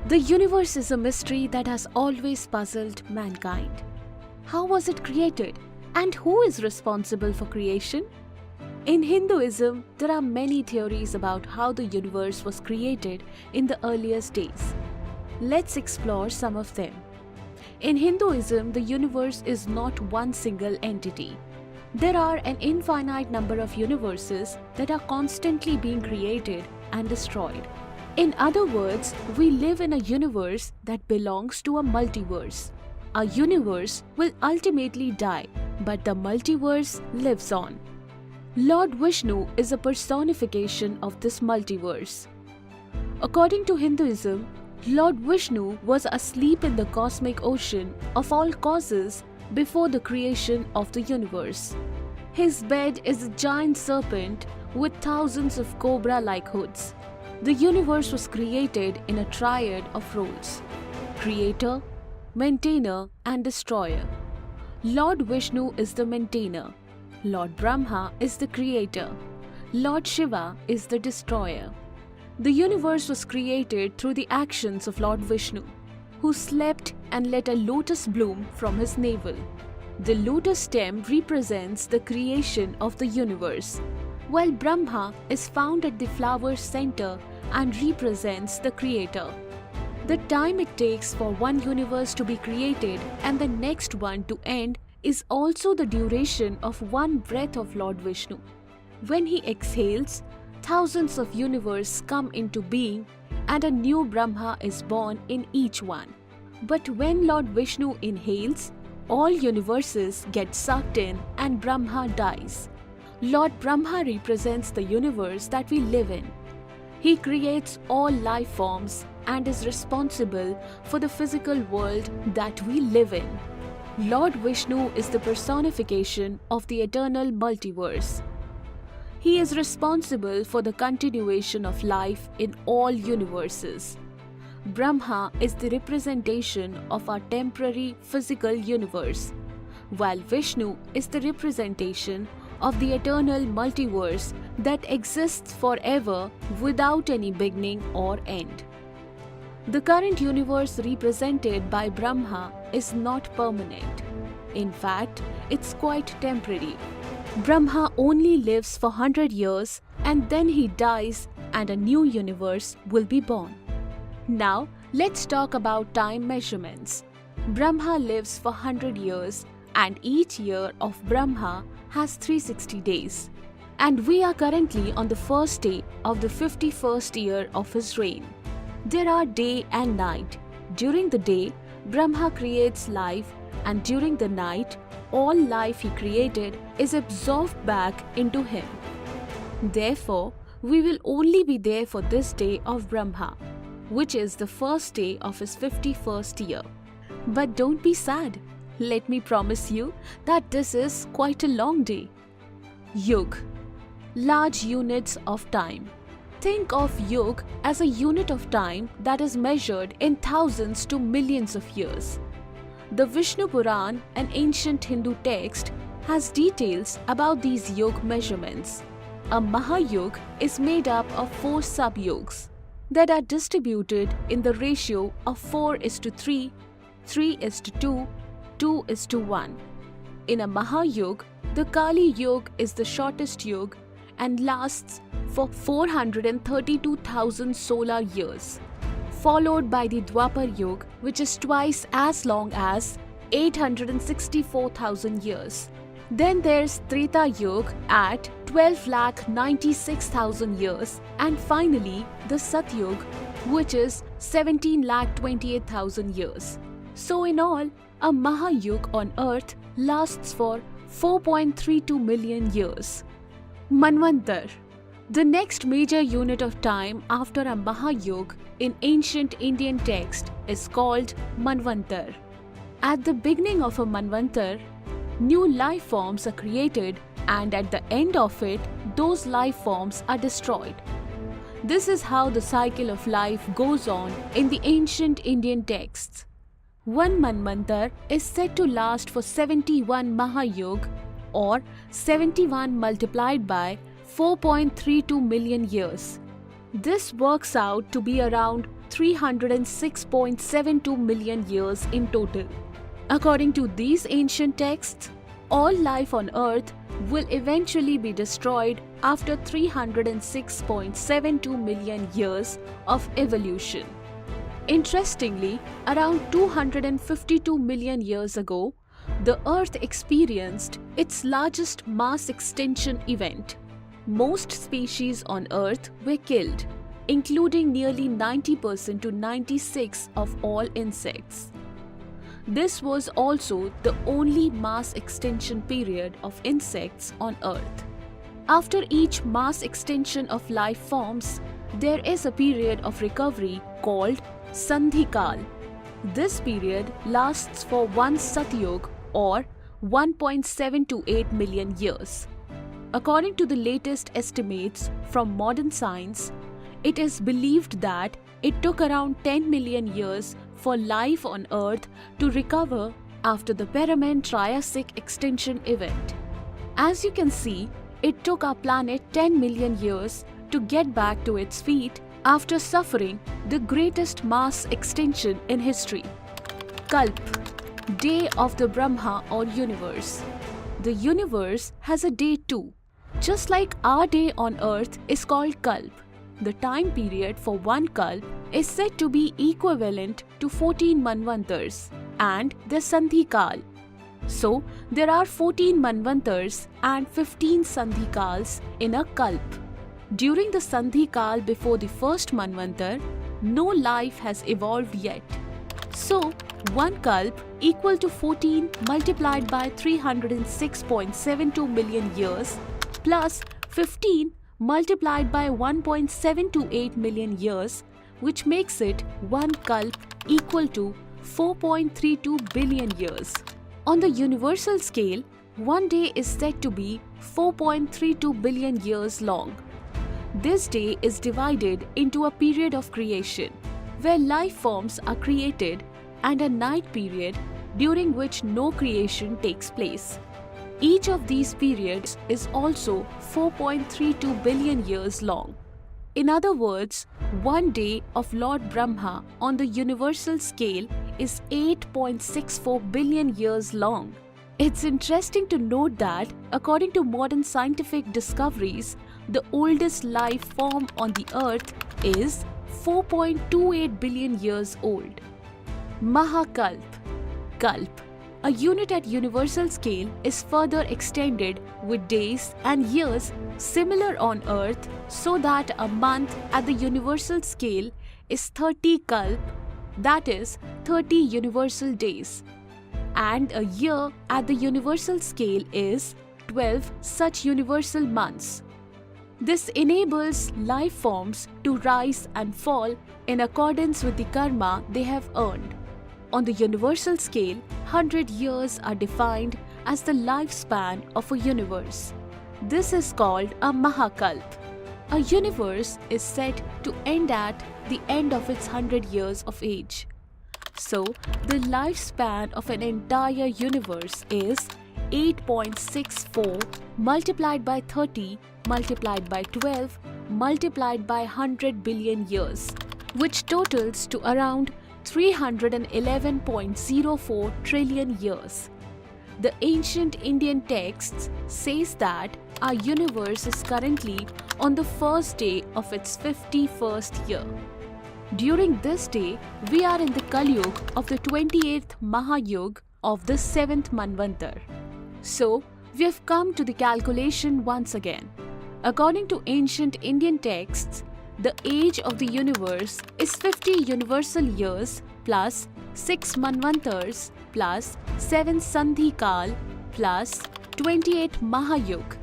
The universe is a mystery that has always puzzled mankind. How was it created? And who is responsible for creation? In Hinduism, there are many theories about how the universe was created in the earliest days. Let's explore some of them. In Hinduism, the universe is not one single entity. There are an infinite number of universes that are constantly being created and destroyed. In other words, we live in a universe that belongs to a multiverse. A universe will ultimately die, but the multiverse lives on. Lord Vishnu is a personification of this multiverse. According to Hinduism, Lord Vishnu was asleep in the cosmic ocean of all causes before the creation of the universe. His bed is a giant serpent with thousands of cobra-like hoods. The universe was created in a triad of roles: creator, maintainer, and destroyer. Lord Vishnu is the maintainer. Lord Brahma is the creator. Lord Shiva is the destroyer. The universe was created through the actions of Lord Vishnu, who slept and let a lotus bloom from his navel. The lotus stem represents the creation of the universe, while Brahma is found at the flower's center and represents the creator. The time it takes for one universe to be created and the next one to end is also the duration of one breath of Lord Vishnu. When he exhales, thousands of universes come into being and a new Brahma is born in each one. But when Lord Vishnu inhales, all universes get sucked in and Brahma dies. Lord Brahma represents the universe that we live in. He creates all life forms and is responsible for the physical world that we live in. Lord Vishnu is the personification of the eternal multiverse. He is responsible for the continuation of life in all universes. Brahma is the representation of our temporary physical universe, while Vishnu is the representation of the eternal multiverse that exists forever without any beginning or end. The current universe represented by Brahma is not permanent. In fact, it's quite temporary. Brahma only lives for 100 years and then he dies and a new universe will be born. Now, let's talk about time measurements. Brahma lives for 100 years and each year of Brahma has 360 days. And we are currently on the first day of the 51st year of his reign. There are day and night. During the day, Brahma creates life, and during the night, all life he created is absorbed back into him. Therefore, we will only be there for this day of Brahma, which is the first day of his 51st year. But don't be sad. Let me promise you that this is quite a long day. Yug, large units of time. Think of Yug as a unit of time that is measured in thousands to millions of years. The Vishnu Puran, an ancient Hindu text, has details about these Yug measurements. A Mahayug is made up of 4 sub-yugs that are distributed in the ratio of 4:3, 3:2, 2:1. In a Mahayug, the Kali Yug is the shortest yug and lasts for 432,000 solar years, followed by the Dwapar Yug, which is twice as long as 864,000 years. Then there's Treta Yug at 12,96,000 years, and finally the Satyug, which is 17,28,000 years. So in all, a Mahayug on Earth lasts for 4.32 million years. Manvantar, the next major unit of time after a Mahayug in ancient Indian text, is called Manvantar. At the beginning of a Manvantar, new life forms are created, and at the end of it, those life forms are destroyed. This is how the cycle of life goes on in the ancient Indian texts. One Manvantar is said to last for 71 Mahayug, or 71 multiplied by 4.32 million years. This works out to be around 306.72 million years in total. According to these ancient texts, all life on Earth will eventually be destroyed after 306.72 million years of evolution. Interestingly, around 252 million years ago, the Earth experienced its largest mass extinction event. Most species on Earth were killed, including nearly 90% to 96% of all insects. This was also the only mass extinction period of insects on Earth. After each mass extinction of life forms, there is a period of recovery called Sandhikal. This period lasts for one Satyug or 1.728 million years. According to the latest estimates from modern science, it is believed that it took around 10 million years for life on Earth to recover after the Permian-Triassic extinction event. As you can see, it took our planet 10 million years to get back to its feet after suffering the greatest mass extinction in history. Kalp, Day of the Brahma or Universe. The universe has a day too. Just like our day on Earth is called Kalp, the time period for one Kalp is said to be equivalent to 14 Manvantars and the Sandhikal. So, there are 14 Manvantars and 15 Sandhikals in a Kalp. During the Sandhikal before the first Manvantar, no life has evolved yet. So, one Kalp equal to 14 multiplied by 306.72 million years plus 15 multiplied by 1.728 million years, which makes it one Kalp equal to 4.32 billion years. On the universal scale, one day is said to be 4.32 billion years long. This day is divided into a period of creation, where life forms are created, and a night period during which no creation takes place. Each of these periods is also 4.32 billion years long. In other words, one day of Lord Brahma on the universal scale is 8.64 billion years long. It's interesting to note that, according to modern scientific discoveries, the oldest life form on the Earth is 4.28 billion years old. Mahakalp, Kalp, a unit at universal scale, is further extended with days and years similar on Earth, so that a month at the universal scale is 30 Kalp, that is 30 universal days, and a year at the universal scale is 12 such universal months. This enables life forms to rise and fall in accordance with the karma they have earned. On the universal scale, 100 years are defined as the lifespan of a universe. This is called a Mahakalp. A universe is said to end at the end of its 100 years of age. So, the lifespan of an entire universe is 8.64 multiplied by 30 multiplied by 12 multiplied by 100 billion years, which totals to around 311.04 trillion years. The ancient Indian texts says that our universe is currently on the first day of its 51st year. During this day, we are in the Kali Yuga of the 28th Mahayuga of the 7th Manvantar. So, we have come to the calculation once again. According to ancient Indian texts, the age of the universe is 50 universal years plus 6 Manvantars plus 7 Sandhikal plus 28 Mahayuga.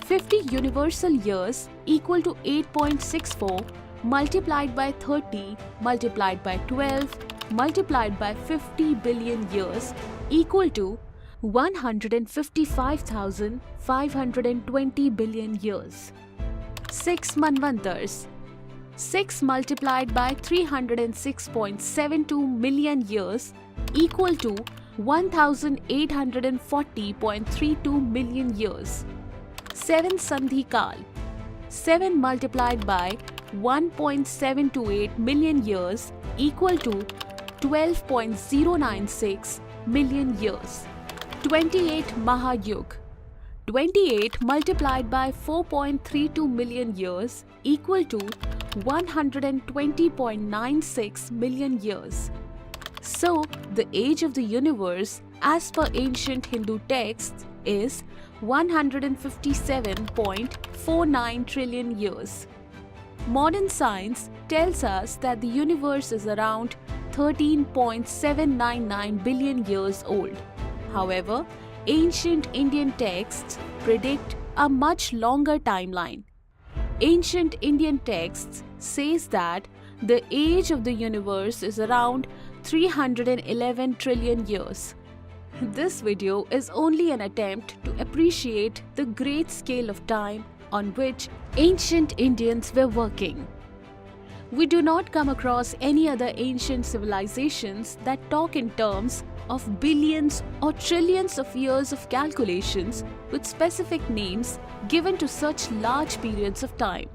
50 universal years equal to 8.64 multiplied by 30 multiplied by 12 multiplied by 50 billion years equal to 155,520 billion years. 6 Manvantars. 6 multiplied by 306.72 million years equal to 1,840.32 million years. 7 Sandhikal. 7 multiplied by 1.728 million years equal to 12.096 million years. 28 Mahayug. 28 multiplied by 4.32 million years equal to 120.96 million years. So, the age of the universe as per ancient Hindu texts is 157.49 trillion years. Modern science tells us that the universe is around 13.799 billion years old. However, ancient Indian texts predict a much longer timeline. Ancient Indian texts says that the age of the universe is around 311 trillion years. This video is only an attempt to appreciate the great scale of time on which ancient Indians were working. We do not come across any other ancient civilizations that talk in terms of billions or trillions of years of calculations with specific names given to such large periods of time.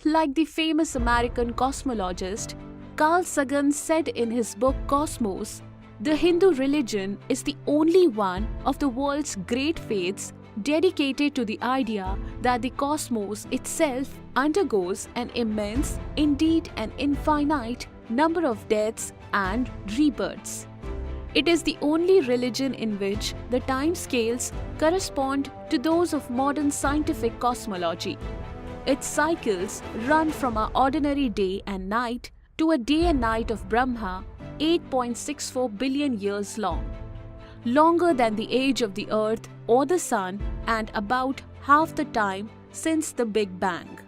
Like the famous American cosmologist Carl Sagan said in his book Cosmos, the Hindu religion is the only one of the world's great faiths dedicated to the idea that the cosmos itself undergoes an immense, indeed an infinite, number of deaths and rebirths. It is the only religion in which the time scales correspond to those of modern scientific cosmology. Its cycles run from our ordinary day and night to a day and night of Brahma, 8.64 billion years long. Longer than the age of the Earth or the Sun, and about half the time since the Big Bang.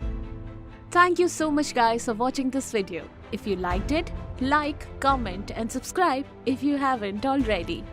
Thank you so much guys for watching this video. If you liked it, like, comment and subscribe if you haven't already.